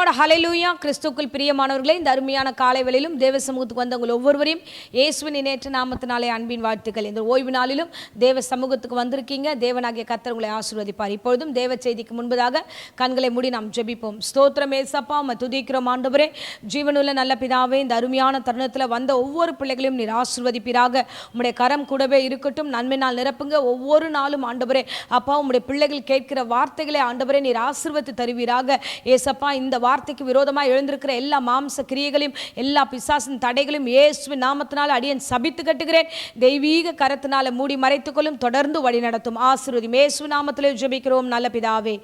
Lord, ஹல்லேலூயா. கிறிஸ்துவுக்குள் பிரியமானவர்களே, இந்த அருமையான காலை வேளையிலும் தேவ சமூகத்துக்கு வந்த உங்கள் ஒவ்வொருவரையும் இயேசுவின் இணையற்ற நாமத்தினாலே அன்பின் வாழ்த்துக்கள். இந்த ஓய்வு நாளிலும் தேவ சமூகத்துக்கு வந்திருக்கீங்க. தேவனாகிய கர்த்தர் உங்களை ஆசீர்வதிப்பார். இப்பொழுதும் தேவ செய்திக்கு முன்பதாக கண்களை மூடி நாம் ஜெபிப்போம். ஸ்தோத்திரம் ஏசப்பா, உம்மை துதிக்கிறோம் ஆண்டவரே. ஜீவனுள்ள நல்ல பிதாவே, இந்த அருமையான தருணத்தில் வந்த ஒவ்வொரு பிள்ளைகளையும் நீர் ஆசீர்வதிப்பீராக. உம்முடைய கரம் கூடவே இருக்கட்டும். நன்மையினால் நிரப்புங்க. ஒவ்வொரு நாளும் ஆண்டவரே அப்பா, உம்முடைய பிள்ளைகள் கேட்கிற வார்த்தைகளை ஆண்டவரே நீர் ஆசீர்வதித்து தருவீராக. ஏசப்பா, இந்த வார்த்தைக்கு விரோதமாக எழுந்திருக்கிற எல்லா மாம்ச கிரியைகளையும் எல்லா பிசாசின் தடைகளையும் இயேசுவின் நாமத்தினால் அடியேன் சபித்து கட்டுகிறேன். தெய்வீக கரத்தினால மூடி மறைத்துக்கொள்ளும். தொடர்ந்து வழி நடத்தும். ஆசீர்வதியும். இயேசுவின் நாமத்திலே ஜெபிக்கிறோம் நல்ல பிதாவே,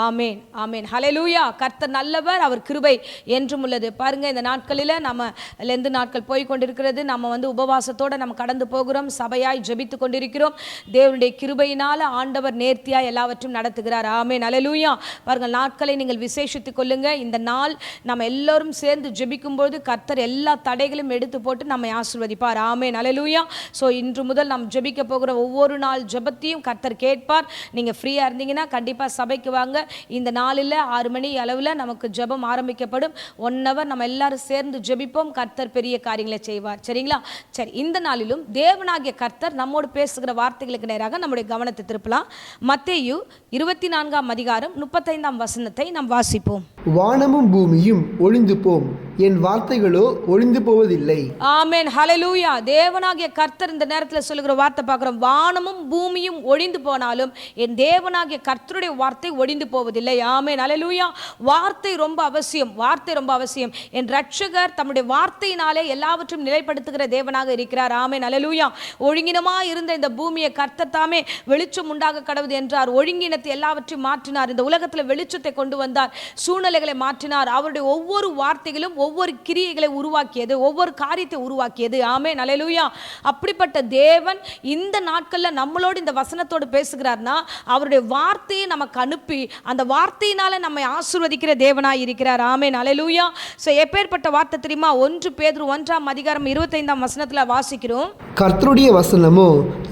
ஆமேன், ஆமேன். ஹல்லேலூயா. கர்த்தர் நல்லவர், அவர் கிருபை என்றும் உள்ளது. பாருங்க, இந்த நாட்களில் நம்ம லெந்து நாட்கள் போய் கொண்டிருக்கிறது. நம்ம உபவாசத்தோடு நம்ம கடந்து போகிறோம். சபையாய் ஜெபித்து கொண்டிருக்கிறோம். தேவனுடைய கிருபையினால ஆண்டவர் நேர்த்தியாய் எல்லாவற்றையும் நடத்துகிறார். ஆமேன், ஹல்லேலூயா. பாருங்கள், நாட்களை நீங்கள் விசேஷித்துக் கொள்ளுங்க. இந்த நாள் நம்ம எல்லோரும் சேர்ந்து ஜெபிக்கும்போது கர்த்தர் எல்லா தடைகளையும் எடுத்து போட்டு நம்மை ஆசீர்வதிப்பார். ஆமென், ஹல்லேலூயா. ஸோ இன்று முதல் நாம் ஜெபிக்க போகிற ஒவ்வொரு நாள் ஜெபத்தையும் கர்த்தர் கேட்பார். நீங்கள் ஃப்ரீயாக இருந்தீங்கன்னா கண்டிப்பாக சபைக்கு வாங்க. இந்த நாளில் 6 மணி அளவில் நமக்கு ஜெபம் ஆரம்பிக்கப்படும். 1 hour நம்ம எல்லாரும் சேர்ந்து ஜெபிப்போம். கர்த்தர் பெரிய காரியங்களை செய்வார். சரிங்களா? சரி, இந்த நாளிலும் தேவனாகிய கர்த்தர் நம்மோடு பேசுகிற வார்த்தைகளுக்கு நேராக நம்முடைய கவனத்தை திருப்பலாம். மத்தேயு 24 அதிகாரம் 35 வசனத்தை நாம் வாசிப்போம். வானமும் பூமியும் ஒழிந்து போம், என் வார்த்தைகளோ ஒழிந்து போவதில்லை. ஆமென், ஹல்லேலூயா. தேவனாகிய கர்த்தர் இந்த நேரத்தில் சொல்லுகிற வார்த்தை பார்க்கிறோம். வானமும் பூமியும் ஒழிந்து போனாலும் என் தேவனாகிய கர்த்தருடைய வார்த்தை ஒழிந்து போவதில்லை. ஆமென், ஹல்லேலூயா. வார்த்தை ரொம்ப அவசியம். வார்த்தை ரொம்ப அவசியம். என் ரட்சகர் தம்முடைய வார்த்தையினாலே எல்லாவற்றையும் நிலைப்படுத்துகிற தேவனாக இருக்கிறார். ஆமென், ஹல்லேலூயா. ஒழுங்கினமா இருந்த இந்த பூமியை கர்த்தர் தாமே வெளிச்சம் உண்டாக கடவுது என்றார். ஒழுங்கினத்தை எல்லாவற்றையும் மாற்றினார். இந்த உலகத்தில் வெளிச்சத்தை கொண்டு வந்தார். சூழ்நிலைகளை மாற்றினார். அவருடைய ஒவ்வொரு வார்த்தைகளும் ஒவ்வொரு கிரியைகளை உருவாக்கியது, ஒவ்வொரு காரியத்தை உருவாக்கியது. ஆமென், ஹல்லேலூயா. அப்படிப்பட்ட தேவன் இந்த நாட்களில் நம்மளோடு இந்த வசனத்தோடு பேசுகிறார்னா அவருடைய வார்த்தையை நமக்கு அனுப்பி அந்த வார்த்தையினால நம்மை ஆசீர்வதிக்கிற தேவனாய் இருக்கிறார். ஆமென், ஹல்லேலூயா. ஸோ எப்பேற்பட்ட வார்த்தை தெரியுமா? 1 பேதுரு 1 அதிகாரம் 25 வசனத்தில் வாசிக்கிறோம். கர்த்தருடைய வசனமோ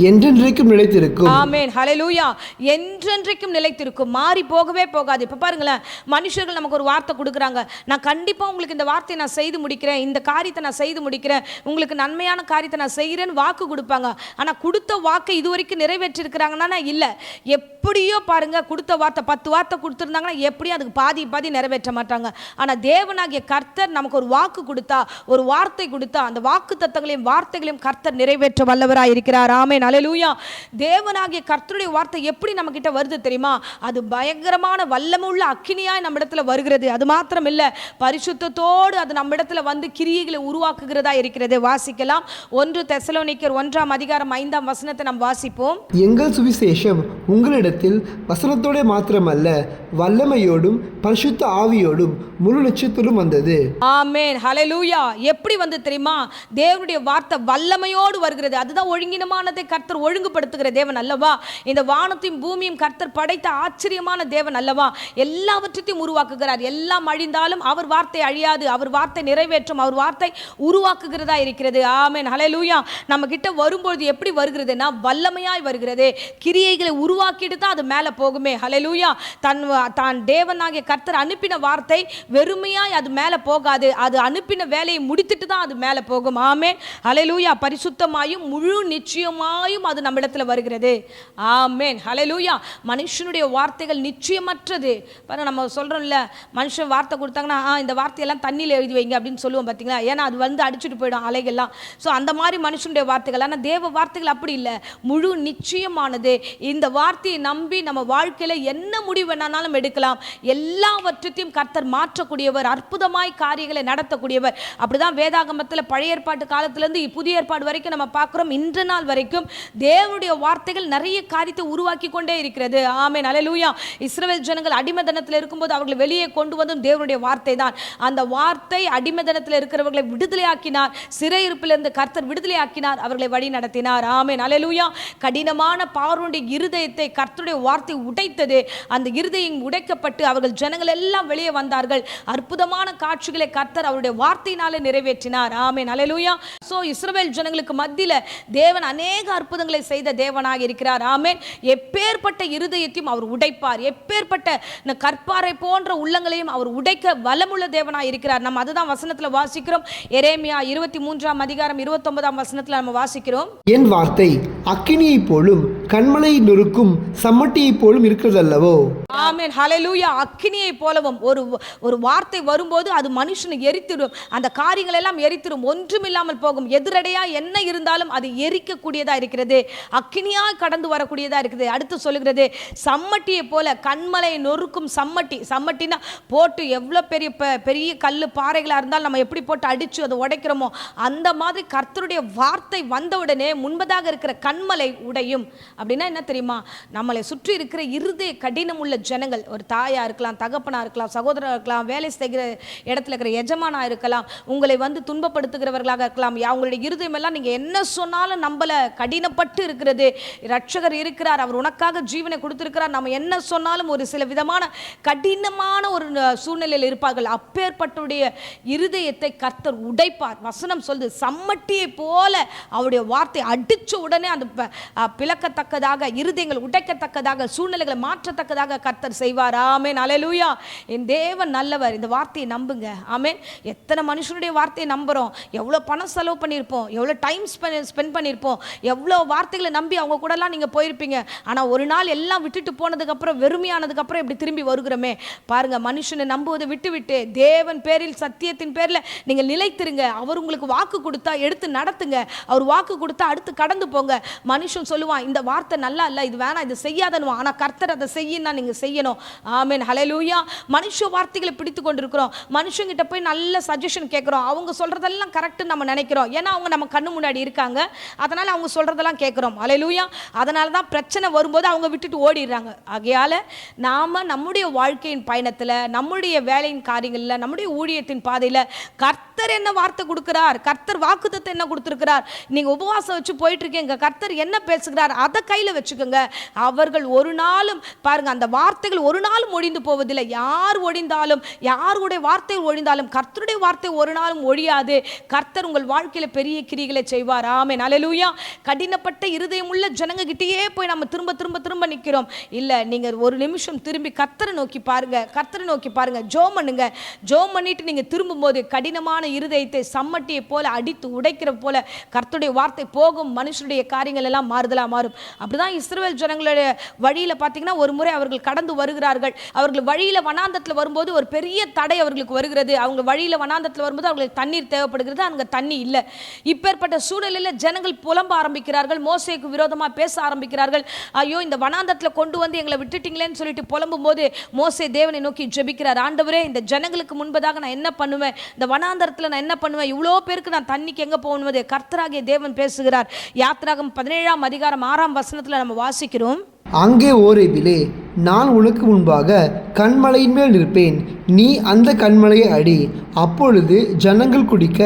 என்றென்றைக்கும் நிலைத்திருக்கும். ஆமென், ஹல்லேலூயா. என்றென்றைக்கும் நிலைத்திருக்கும். மாறி போகவே போகாது. இப்போ பாருங்களேன், மனுஷர்கள் நமக்கு ஒரு வார்த்தை கொடுக்குறாங்க. நான் கண்டிப்பாக உங்களுக்கு இந்த வார்த்தையை நான் செய்து முடிக்கிறேன், இந்த காரியத்தை நான் செய்து முடிக்கிறேன், உங்களுக்கு நன்மையான காரியத்தை நான் செய்கிறேன்னு வாக்கு கொடுப்பாங்க. ஆனால் கொடுத்த வாக்கை இதுவரைக்கும் நிறைவேற்றிருக்கிறாங்கன்னா இல்லை. எப்படியோ பாருங்க, கொடுத்த வார்த்தை 10 வார்த்தை கொடுத்துருந்தாங்கன்னா எப்படியும் அதுக்கு பாதி நிறைவேற்ற மாட்டாங்க. ஆனால் தேவனாகிய கர்த்தர் நமக்கு ஒரு வாக்கு கொடுத்தா, ஒரு வார்த்தை கொடுத்தா, அந்த வாக்கு தத்தங்களையும் வார்த்தைகளையும் கர்த்தர் நிறைவேற்ற வல்லவராக இருக்கிறார். ஆமென், ஹல்லேலூயா. தேவனாகிய கர்த்தருடைய வார்த்தை எப்படி நம்ம கிட்ட வருது தெரியுமா? அது பயங்கரமான வல்லமுள்ள அக்கினியாய் நம்ம இடத்துல வருகிறது. அது மாத்திரம் இல்லை, பரிசுத்தத்தோடு அது நம்ம இடத்துல வந்து கிரியைகளை உருவாக்குகிறதா இருக்கிறது. வாசிக்கலாம். 1 தெசலோனிக்கர் 1 அதிகாரம் 5 வசனத்தை நாம் வாசிப்போம். எங்கள் சுவிசேஷம் உங்களிடத்தில் வசனத்தோட மாத்திரமல்ல, வல்லமையோடும் பரிசுத்த ஆவியோடும் முழு லட்சத்தோடும் வந்தது. ஆமென், ஹல்லேலூயா. எப்படி வந்து தெரியுமா? தேவனுடைய வார்த்தை வல்லமையோடு வருகிறது. அதுதான் ஒழுங்கினமானதை கர்த்தர் ஒழுங்குபடுத்துகிற தேவன் அல்லவா? இந்த வானத்தையும் பூமியும் கர்த்தர் படைத்த ஆச்சரியமான தேவன் அல்லவா? எல்லாவற்றையும் உருவாக்குகிறார். எல்லாம் அழிந்தாலும் அவர் வார்த்தை அழியாது. அவர் வார்த்தை நிறைவேற்றும். அவர் வார்த்தை உருவாக்குகிறதா இருக்கிறது. ஆமென், ஹல்லேலூயா. நம்ம கிட்ட வரும்பொழுது எப்படி வருகிறதுனா வல்லமையாய் வருகிறது. கிரியைகளை உருவாக்கிட்டு தான் அது மேலே போகுமே. ஹல்லேலூயா. தான் தேவனாகிய கர்த்தர் அனுப்பின வார்த்தை வெறுமையாய் அது மேலே போகாது. அது அனுப்பின வேலையை முடித்துட்டு தான் அது மேலே போகும். ஆமென், ஹல்லேலூயா. பரிசுத்தமாயும் முழு நிச்சயமாயும் அது நம்ம இடத்துல வருகிறது. ஆமென், ஹல்லேலூயா. மனுஷனுடைய வார்த்தைகள் நிச்சயமற்றது. பாருங்க, நம்ம சொல்றோம்ல, மனுஷன் வார்த்தை கொடுத்தாங்கன்னா இந்த வார்த்தையெல்லாம் தண்ணியில் எழுதி வைங்க அப்படின்னு சொல்லுவோம் பார்த்தீங்களா? ஏன்னா அது வந்து அடிச்சுட்டு போயிடும் அலைகள்லாம். ஸோ அந்த மாதிரி மனுஷனுடைய வார்த்தைகள். ஆனால் தேவ வார்த்தைகள் அப்படி இல்லை, முழு நிச்சயமானது. இந்த வார்த்தையை நம்பி நம்ம வாழ்க்கையில் என்ன முடிவு வேணாலும் எடுக்கலாம். எல்லாவற்றையும் கர்த்தர் மாற்றக்கூடியவர், அற்புதமாய் காரியங்களை நடத்தக்கூடியவர். அப்படிதான் வேதாகமத்தில் பழைய ஏற்பாட்டு காலத்திலேருந்து புதிய ஏற்பாடு வரைக்கும் நம்ம பார்க்குறோம். இன்று நாள் வரைக்கும் தேவனுடைய வார்த்தைகள் நிறைய காரியத்தை உருவாக்கி கொண்டே இருக்கிறது. ஆமென், ஹல்லேலூயா. இஸ்ரவேல் ஜனங்கள் அடிமைத்தனத்தில் இருக்கும்போது அவர்கள் வெளியே கொண்டு வந்தும் தேவனுடைய வார்த்தை தான். அந்த வார்த்தை வார்த்தை அடிமைதனத்தில் இருக்கிறவர்களை விடுதலையாக்கினார். சிறையிருப்பிலிருந்து கர்த்தர் விடுதலையாக்கினார், அவர்களை வழி நடத்தினார். ஆமென், அல்லேலூயா. கடினமான பார்வோனுடைய இருதயத்தை கர்த்தருடைய வார்த்தை உடைத்தது. அந்த இருதயம் உடைக்கப்பட்டு அவர்கள் ஜனங்கள் எல்லாம் வெளியே வந்தார்கள். அற்புதமான காட்சிகளை கர்த்தர் அவருடைய வார்த்தையினாலே நிறைவேற்றினார். ஆமென், அல்லேலூயா. சோ இஸ்ரவேல் ஜனங்களுக்கு மத்தியில தேவன் அநேக அற்புதங்களை செய்த தேவனாக இருக்கிறார். ஆமென். எப்பேற்பட்ட இருதயத்தையும் அவர் உடைப்பார், எப்பேற்பட்ட கற்பாறை போன்ற உள்ளங்களையும் அவர் உடைக்க வல்லமுள்ள தேவனாக இருக்கிறார். நம்ம அதுதான் வசனத்துல வாசிக்கிறோம். எரேமியா 23 அதிகாரம் 29 வசனத்துல நம்ம வாசிக்கிறோம், என் வார்த்தை அக்கினியைப் போலும் கண்மலை நொறுக்கும் சம்மட்டியைப் போலும் இருக்கிறதல்லவோ. ஆமென், ஹல்லேலூயா. அக்கினியை போலவும் ஒரு வார்த்தை வரும்போது அது மனுஷனை எரித்திடும். அந்த காரியங்கள் எல்லாம் எரித்திடும், ஒன்றுமில்லாமல் போகும். எதிரடையா என்ன இருந்தாலும் அது எரிக்கக்கூடியதா இருக்கிறது, அக்கினியா கடந்து வரக்கூடியதா இருக்குது. அடுத்து சொல்லுகிறது, சம்மட்டியை போல கண்மலை நொறுக்கும் சம்மட்டி. சம்மட்டினா போட்டு எவ்வளோ பெரிய பெரிய கல் பாறைகளாக இருந்தாலும் நம்ம எப்படி போட்டு அடித்து அதை உடைக்கிறோமோ அந்த மாதிரி கர்த்தருடைய வார்த்தை வந்தவுடனே முன்பதாக இருக்கிற கண்மலை உடையும். அப்படின்னா என்ன தெரியுமா? நம்மளை சுற்றி இருக்கிற இருதய கடினம் உள்ள ஜனங்கள், ஒரு தாயா இருக்கலாம், தகப்பனா இருக்கலாம், சகோதரா இருக்கலாம், வேலை செய்கிற இடத்துல இருக்கிற எஜமானா இருக்கலாம், உங்களை வந்து துன்பப்படுத்துகிறவர்களாக இருக்கலாம். அவங்களுடைய இருதயம் எல்லாம் நீங்க என்ன சொன்னாலும் நம்மள கடினப்பட்டு இருக்கிறது. ரட்சகர் இருக்கிறார், அவர் உனக்காக ஜீவனை கொடுத்திருக்கிறார், நம்ம என்ன சொன்னாலும் ஒரு சில விதமான கடினமான ஒரு சூழ்நிலையில் இருப்பார்கள். அப்பேற்பட்டுடைய இருதயத்தை கர்த்தர் உடைப்பார். வசனம் சொல்லுது, சம்மட்டியை போல அவருடைய வார்த்தை அடிச்ச உடனே அந்த பிளக்கத்தக்கதாக, இருதயங்கள் உடைக்கத்தக்கதாக, சூழ்நிலைகளை மாற்றத்தக்கதாக கர்த்தர் செய்வார். ஆமென், அல்லேலூயா. என் தேவன் நல்லவர். இந்த வார்த்தையை நம்புங்க. ஆமென். எத்தனை மனுஷனுடைய வார்த்தையை நம்புறோம், எவ்வளோ பணம் செலவு பண்ணியிருப்போம், எவ்வளோ டைம் ஸ்பெண்ட் பண்ணியிருப்போம், எவ்வளோ வார்த்தைகளை நம்பி அவங்க கூடலாம் நீங்கள் போயிருப்பீங்க. ஆனால் ஒரு நாள் எல்லாம் விட்டுட்டு போனதுக்கப்புறம், வெறுமையானதுக்கப்புறம் இப்படி திரும்பி வருகிறோமே பாருங்க. மனுஷனை நம்புவதை விட்டு தேவன் பேரில், சத்தியத்தின் பேரில் நீங்கள் நிலைத்திருங்க. அவர் உங்களுக்கு வாக்கு கொடுத்தா எடுத்து நடத்துங்க. அவர் வாக்கு கொடுத்தா அடுத்து கடந்து போங்க. மனுஷன் சொல்லுவான், இந்த வார்த்தை நல்லா இல்லை, இது வேணாம், இது செய்யாதனுவான். ஆனால் கர்த்தர் அதை செய்யினா நீங்கள் செய்யணும். ஆமென், ஹல்லேலூயா. மனுஷ வார்த்தைகளை பிடித்து கொண்டிருக்கிறோம். மனுஷங்கிட்ட போய் நல்ல சஜஷன் கேட்குறோம். அவங்க சொல்றதெல்லாம் கரெக்ட் நம்ம நினைக்கிறோம். ஏன்னா அவங்க நம்ம கண்ணு முன்னாடி இருக்காங்க, அதனால அவங்க சொல்றதெல்லாம் கேட்குறோம். ஹல்லேலூயா. அதனால தான் பிரச்சனை வரும்போது அவங்க விட்டுட்டு ஓடிடுறாங்க. ஆகையால நாம நம்முடைய வாழ்க்கையின் பயணத்தில், நம்முடைய வேலையின் காரியங்களில், நம்முடைய ஊழியத்தின் பாதையில் கர்த்தர் என்ன வார்த்தை கொடுக்கிறார், கர்த்தர் வாக்குத்தத்தை என்ன கொடுத்திருக்கிறார், நீங்க உபவாசம் வச்சு போயிட்டு இருக்கீங்க, கர்த்தர் என்ன பேசுகிறார் அதை கையில வச்சுக்கோங்க. அவர்கள் ஒரு நாளும் பாருங்க, அந்த வார்த்தைகள் ஒரு நாளும் ஒழிந்து போவதில்லை. யார் ஒழிந்தாலும், யாருடைய வார்த்தை ஒழிந்தாலும் கர்த்தருடைய வார்த்தை ஒரு நாளும் ஒழியாது. கர்த்தர் உங்கள் வாழ்க்கையில பெரிய கிரியைகளை செய்வார். ஆமென், அல்லேலூயா. கடினப்பட்ட இருதயம் உள்ள ஜனங்க கிட்டேயே போய் நம்ம திரும்ப திரும்ப திரும்ப நிற்கிறோம். இல்ல, நீங்க ஒரு நிமிஷம் திரும்பி கர்த்தரை நோக்கி பாருங்க, கர்த்தரை நோக்கி பாருங்க, ஜெபம் பண்ணுங்க. ஜெபம் பண்ணிட்டு நீங்க திரும்பும்போது கடினமான இருதயத்தை சம்மட்டியை போல அடித்து உடைக்கிற போல கர்த்தருடைய வார்த்தை போகும். மனுஷனுடைய காரியங்கள் எல்லாம் மாறுதலா மாறும். அப்படிதான் இஸ்ரவேல் ஜனங்களுடைய வழியில பார்த்தீங்கன்னா, ஒரு முறை அவர்கள் கடந்து வருகிறார்கள். அவர்கள் வழியில வனாந்தத்தில் வரும்போது ஒரு பெரிய தடை அவர்களுக்கு வருகிறது. அவங்க வழியில வனாந்தத்தில் வரும்போது அவங்களுக்கு தண்ணீர் தேவைப்படுகிறது, அங்க தண்ணி இல்லை. இப்பேற்பட்ட சூழலில் ஜனங்கள் புலம்ப ஆரம்பிக்கிறார்கள், மோசேக்கு விரோதமா பேச ஆரம்பிக்கிறார்கள். ஐயோ, இந்த வனாந்தத்தில் கொண்டு வந்து எங்களை விட்டுட்டீங்களேன்னு சொல்லிட்டு புலம்பும் போது மோசே தேவனை நோக்கி ஜெபிக்கிறார். ஆண்டவரே, இந்த ஜனங்களுக்கு முன்பதாக நான் என்ன பண்ணுவேன், இந்த வனாந்தரத்தில் நான் என்ன பண்ணுவேன், இவ்வளோ பேருக்கு நான் தண்ணிக்கு எங்க போகணுவது? கர்த்தராகிய தேவன் பேசுகிறார். யாத்திராகம் 17 அதிகாரம் 6 வசனத்தில் நம்ம வாசிக்கிறோம், அங்கே ஓரேபிலே நான் உனக்கு முன்பாக கண்மலையின் மேல் நிற்பேன், நீ அந்த கண்மலையை அடி, அப்பொழுது ஜனங்கள் குடிக்க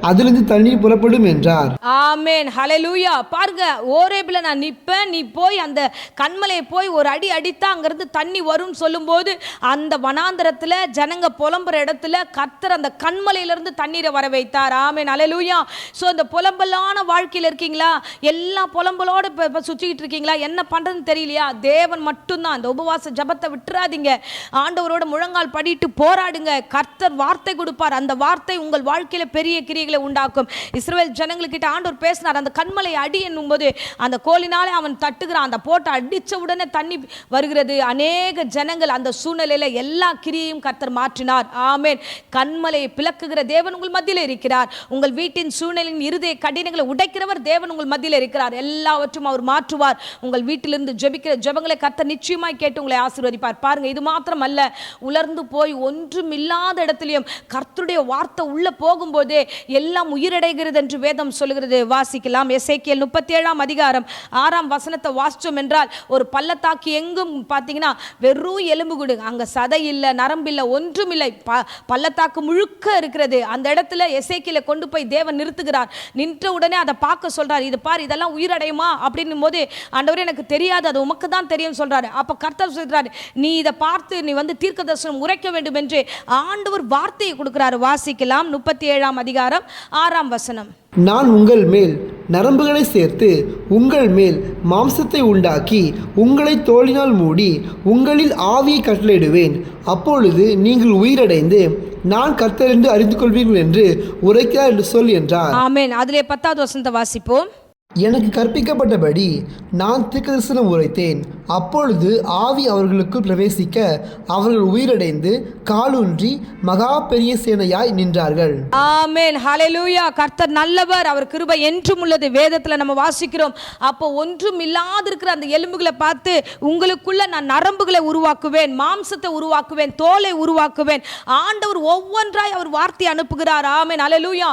அதிலிருந்து தண்ணீர் புறப்படும் என்றார். ஆமென், ஹல்லேலூயா. பாருங்க, ஓரேபில நான் நிற்பேன், நீ போய் அந்த கண்மலையை போய் ஒரு அடி அடித்தா அங்கிருந்து தண்ணி வரும்னு சொல்லும்போது அந்த வனாந்தரத்தில் ஜனங்க புலம்புற இடத்துல கர்த்தர் அந்த கண்மலையிலிருந்து தண்ணீரை வர வைத்தார். ஆமென், ஹல்லேலூயா. ஸோ இந்த புலம்பலான வாழ்க்கையில் இருக்கீங்களா, எல்லா புலம்பலோடு சுற்றிக்கிட்டு இருக்கீங்களா, என்ன பண்ணுறதுன்னு தெரியலையா? தேவன் மட்டும்தான். அந்த உபவாச ஜபத்தை விட்டுறாதீங்க. ஆண்டவரோட முழங்கால் படிட்டு போராடுங்க. கர்த்தர் வார்த்தை கொடுப்பார். அந்த வார்த்தை உங்கள் வாழ்க்கையில பெரிய கிரியைகளை உண்டாக்கும். இஸ்ரவேல் ஜனங்கள்கிட்ட ஆண்டவர் பேசினார். அந்த கண்மலை அடி என்னும்போது அந்த கோலினாலே அவன் தட்டுகிறான். அந்த போட்டு அடிச்ச உடனே தண்ணி வருகிறது. அநேக ஜனங்கள் அந்த சூழ்நிலையில எல்லா கிரியையும் கர்த்தர் மாற்றினார். ஆமென். கண்மலையை பிளக்குகிற தேவன் உங்கள் மத்தியில் இருக்கிறார். உங்கள் வீட்டின் சூழ்நிலையின் இருதய கடினங்களை உடைக்கிறவர் தேவன் உங்கள் மத்தியில் இருக்கிறார். எல்லாவற்றும் அவர் மாற்றுவார். உங்கள் வீட்டிலிருந்து ஜெபிக்கிற ஜெபங்களை கர்த்தர் நிச்சயமாய் கேட்பார். கேட்டு உங்களை ஆசீர்வதிப்பார். பாருங்க, இது மாத்திரம் அல்ல, உலர்ந்து போய் ஒன்றுமில்லாத இடத்திலையும் கர்த்தருடைய வார்த்தை உள்ள போகும்போதே எல்லாம் உயிரடைகிறது என்று வேதம் சொல்கிறது. வாசிக்கலாம். எசேக்கியேல் 37 அதிகாரம் 6 வசனத்தை வாசிச்சோம் என்றால், ஒரு பள்ளத்தாக்கு எங்கும் பார்த்தீங்கன்னா வெறும் எலும்புகுடு, அங்க சதை இல்லை, நரம்பு இல்லை, ஒன்றும் இல்லை, பள்ளத்தாக்கு முழுக்க இருக்கிறது. அந்த இடத்துல எசேக்கியேலை கொண்டு போய் தேவன் நிறுத்துகிறார். நின்ற உடனே அதை பார்க்க சொல்றார். இது பார், இதெல்லாம் உயிரடையுமா அப்படின்னும் போது, ஆண்டவரே எனக்கு தெரியாது, அது உமக்கு தான் தெரியும் சொல்றாரு. அப்ப கர்த்தர் சொல்றாரு, நீ இதை பார்த்து நீ தீர்க்க தரிசனம் உரைக்க வேண்டும் என்று ஆண்டவர் வார்த்தையை கொடுக்கிறார். வாசிக்கலாம். 37 அதிகாரம் 6 வசனம். நான் உங்கள் மேல் நரம்புகளை சேர்த்து உங்கள் மேல் மாம்சத்தை உண்டாக்கி உங்களை தோலினால் மூடி உங்களில் ஆவியை கட்டளையிடுவேன். அப்பொழுது நீங்கள் உயிரடைந்து நான் கர்த்தர் என்று அறிந்து கொள்வீர்கள் என்று உரைக்கிறார் என்று சொல் என்றார். ஆமென். அதிலே 10வது வசனத்தை வாசிப்போம். எனக்கு கற்பிக்கப்பட்டபடி நான் தீர்க்கதரிசனம் உரைத்தேன். அப்பொழுது ஆவி அவர்களுக்குள் பிரவேசிக்க அவர்கள் உயிரடைந்து காலூன்றி மகா பெரிய சேனையாய் நின்றார்கள். ஆமென். ஹல்லேலூயா. கர்த்தர் நல்லவர், அவர் கிருபை என்றும் உள்ளது. வேதத்துல நம்ம வாசிக்கிறோம். அப்போ ஒன்றும் இல்லாத இருக்கிற அந்த எலும்புகளை பார்த்து, உங்களுக்குள்ள நான் நரம்புகளை உருவாக்குவேன், மாம்சத்தை உருவாக்குவேன், தோலை உருவாக்குவேன். ஆண்டவர் ஒவ்வொன்றாய் அவர் வார்த்தை அனுப்புகிறார். ஆமென். ஹல்லேலூயா.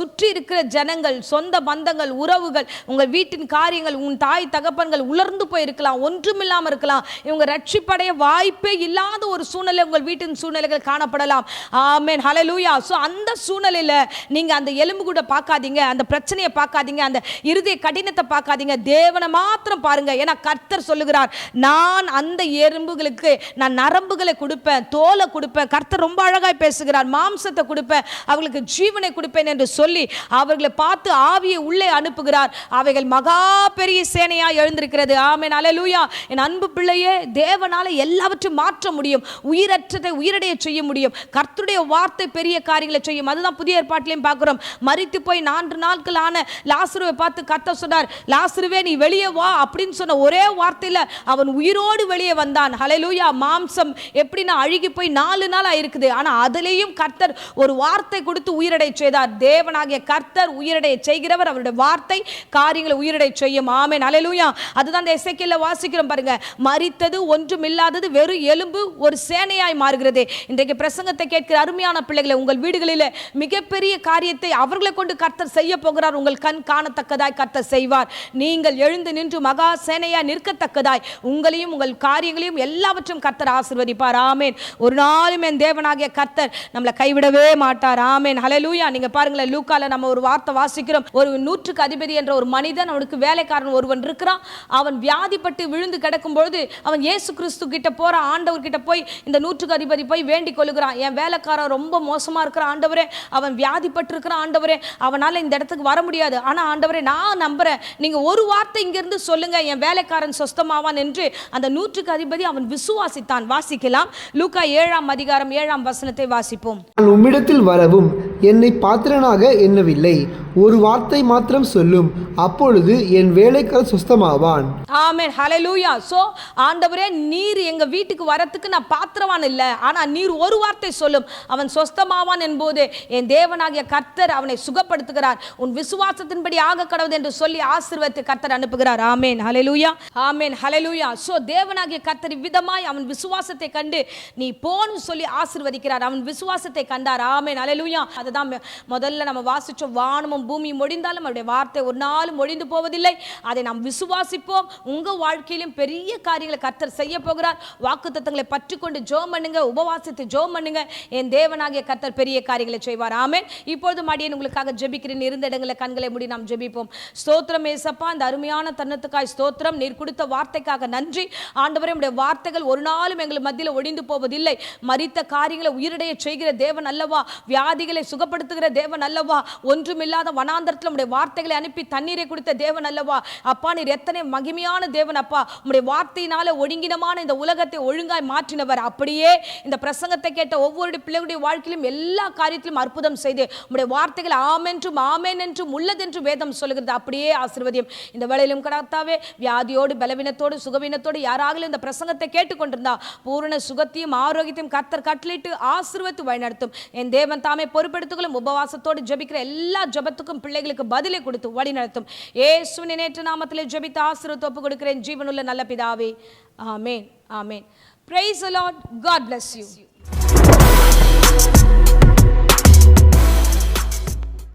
சுற்றி இருக்கிற ஜனங்கள், சொந்த பந்தங்கள், உறவுகள், உங்கள் வீட்டின் காரியங்கள், உன் தாய் தகப்பன்கள் உலர்ந்து போயிருக்கலாம், ஒன்றுமில்லாமல் இருக்கலாம். இவங்க ரட்சிப்படைய வாய்ப்பே இல்லாத ஒரு சூழ்நிலை உங்கள் வீட்டின் சூழ்நிலைகள் காணப்படலாம். ஆமென். ஹல்லேலூயா. அந்த சூழ்நிலையில நீங்க அந்த எலும்பு கூட பார்க்காதீங்க, அந்த பிரச்சனையை பார்க்காதீங்க, அந்த இருதய கடினத்தை பார்க்காதீங்க, தேவனை மாத்திரம் பாருங்க. ஏன்னா கர்த்தர் சொல்லுகிறார், நான் அந்த எலும்புகளுக்கு நான் நரம்புகளை கொடுப்பேன், தோலை கொடுப்பேன். கர்த்தர் ரொம்ப அழகாய் பேசுகிறார். மாம்சத்தை கொடுப்பேன், அவர்களுக்கு ஜீவனை கொடுப்பேன் என்று சொல்லி அவர்களை பார்த்து ஆவியை உள்ளே அனுப்புகிறார். அவைகள் மகா பெரிய சேனையா எழுந்திருக்கிறது. ஆமென். அல்லேலூயா. என் அன்பு பிள்ளையே, தேவனால எல்லாவற்றையும் மாற்ற முடியும். உயிரற்றதை உயிரடைய செய்ய முடியும். கர்த்தருடைய வார்த்தை பெரிய காரியங்களை செய்யும். அதுதான் புதிய ஏற்பாட்டிலையும் பார்க்கிறோம். மரித்து போய் 4 நாட்கள் ஆன லாசருவை பார்த்து கர்த்தர் சொன்னார், லாசருவே நீ வெளியே வா அப்படின்னு சொன்ன ஒரே வார்த்தையில அவன் உயிரோடு வெளியே வந்தான். ஹல்லேலூயா. மாம்சம் எப்படின்னா அழுகி போய் 4 நாள் ஆயிருக்குது. ஆனா அதிலேயும் கர்த்தர் ஒரு வார்த்தை கொடுத்து உயிரடை செய்தார். தேவனாகிய கர்த்தர் உயிரடைய செய்கிறவர். அவருடைய வார்த்தை காரியங்களை உயிரடை செய்யும். ஆமென். அல்லேலூயா. அதுதான் இந்த எசேக்கியேல்ல வாசிக்கிறோம் பாருங்க. மரித்தது ஒன்றும் இல்லாதது வெறும் எலும்பு ஒரு சேனையாய் மாறுகிறது. இன்றைக்கு பிரசங்கத்தை கேட்கிற அருமையான பிள்ளைகளை, உங்கள் வீடுகளில் மிகப்பெரிய காரியத்தை அவர்களை கொண்டு கர்த்தர் செய்ய போகிறார். உங்கள் கண் காணத்தக்கதாய் கர்த்தர் செய்வார். நீங்கள் எழுந்து நின்று மகா சேனையாய் நிற்கத்தக்கதாய் உங்களையும் உங்கள் காரியங்களையும் எல்லாவற்றையும் கர்த்தர் ஆசீர்வதிப்பார். ஆமென். ஒரு நாளும் என் தேவனாகிய கர்த்தர் நம்மளை கைவிடவே மாட்டார். ஆமென். ஹல்லேலூயா. நீங்க பாருங்களேன், லூக்கால நம்ம ஒரு வார்த்தை வாசிக்கிறோம். ஒரு 100க்கு அதிபதி என்ற ஒரு மனிதன், அவனுக்கு வேலைக்காரன் ஒருவன் இருக்கிறான். அவன் வியாதிப்பட்டு விழுந்து கிடக்கும் பொழுது அவன் இயேசு கிறிஸ்து கிட்ட போற, ஆண்டவர் கிட்ட போய் இந்த 100க்கு அதிபதி போய் வேண்டிக் கொள்ளுகிறான். என் வேலைக்காரன் ரொம்ப மோசமா இருக்கிற ஆண்டவரே, அவன் வியாதிப்பட்டு இருக்கிற ஆண்டவரே, அவனால இந்த இடத்துக்கு வர முடியாது. ஆனா ஆண்டவரே, நான் நம்புறேன், நீங்க ஒரு வார்த்தை இங்கிருந்து சொல்லுங்க, என் வேலைக்காரன் சொஸ்தமாவான் என்று அந்த 100க்கு அதிபதி அவன் விசுவாசித்தான். வாசிக்கலாம். லூக்கா 7 அதிகாரம் 7 வசனத்தை வாசிப்போம். நான் உம்மிடத்தில் வரவும் என்னை பாத்திரனாக எண்ணவில்லை, ஒரு வார்த்தை மாத்திரம் சொல்லும், அப்பொழுது என் வேலைக்காரன் சுஸ்தமாவான். ஆமென். ஹல்லேலூயா. ஆண்டவரே, நீர் எங்க வீட்டுக்கு வரத்துக்கு நான் பாத்திரவான் இல்லை, ஆனா நீர் ஒரு வார்த்தை சொல்லும், அவன் சொஸ்தமாவான் என்போது என் தேவனாகிய கர்த்தர் அவனை சுகப்படுத்துகிறார். உன் விசுவாசத்தின்படி ஆக கடவுது என்று சொல்லி ஆசீர்வதித்து கர்த்தர் அனுப்புகிறார். ஆமென். ஹல்லேலூயா. ஆமென். ஹல்லேலூயா. தேவனாகிய கர்த்தர் விதமாய் அவன் விசுவாசத்தை கண்டு நீ போன்னு சொல்லி ஆசீர்வதிக்கிறார். அவன் விசுவாசத்தை கண்டார். ஆமென். ஹல்லேலூயா. அதுதான் முதல்ல நம்ம வாசிச்சோம். வானமும் பூமியும் ஒழிந்தாலும் அவருடைய வார்த்தை ஒரு நாளும் ஒழிந்து போவதில்லை. அதை நாம் விசுவாசிப்போம். உங்க வாழ்க்கையிலும் பெரிய காரியங்களை கர்த்தர் செய்ய போகிறார். வாக்குத்தத்தங்களை பற்றிக்கொண்டு ஜெபம் பண்ணுங்க, உபவாசித்து ஜெபம் பண்ணுங்க. என் தேவனாகிய கர்த்தர் பெரிய காரியங்களை செய்வார். ஆமென். இப்பொழுது மடியேன் உங்களுக்காக ஜெபிக்கிறேன். இருந்த இடங்களில் கண்களை மூடி நாம் ஜெபிப்போம். ஸ்தோத்திரம் ஏசப்பா, இந்த அருமையான தருணத்துக்காய் ஸ்தோத்திரம். நீர் கொடுத்த வார்த்தைக்காக நன்றி ஆண்டவரே. உம்முடைய வார்த்தைகள் ஒரு நாளும் எங்கள் மத்தியில் ஒழிந்து போவதில்லை. மரித்த காரியங்களை உயிரடைய செய்கிற தேவன் அல்லவா, வியாதிகளை சுகப்படுத்துகிற தேவன் அல்லவா, ஒன்றுமில்லாத வனாந்தரத்தில் உம்முடைய வார்த்தைகளை அனுப்பி தண்ணீரை கொடுத்த தேவன் அல்லவா. அப்பா, நீர் எத்தனை மகிமையான தேவன் அப்பா. உம்முடைய வார்த்தையினால ஒழுங்கினமான இந்த உலகத்தை ஒழுங்காய் மாற்றினவர். அப்படியே இந்த பிரசங்கத்தை கேட்ட ஒவ்வொரு பிள்ளைகளுடைய வாழ்க்கையிலும் எல்லா காரியத்திலும் அற்புதம் செய்து உம்முடைய வார்த்தைகள் ஆமென்றும் ஆமென் என்றும் உள்ளதென்று வேதம் சொல்லுகிறது. அப்படியே ஆசீர்வதியும். இந்த வேளையிலும் கர்த்தாவே, வியாதியோடு பலவீனத்தோடு சுகவீனத்தோடு யாராகிலும் இந்த பிரசங்கத்தை கேட்டுக்கொண்டிருந்தா பூரண சுகத்தையும் ஆரோக்கியத்தையும் கர்த்தர் கட்டளையிட்டு ஆசீர்வதித்து வழிநடத்தும். என் தேவன் தாமே பொறுப்பெடுத்துக்கொள்ளும். உபவாசத்தோடு ஜெபிக்கிற எல்லா ஜெபத்துக்கும் பிள்ளைகளுக்கு பதிலை கொடுத்து வழி நடத்தும். இயேசுவின் நேற்று நாமத்திலே ஜெபித்து ஆசீர்வாதத்தை ஒப்புக் கொடுக்கிறேன் ஜீவனுள்ள நல்ல பிதாவே. ஆமென், ஆமென். Praise the Lord. God bless you.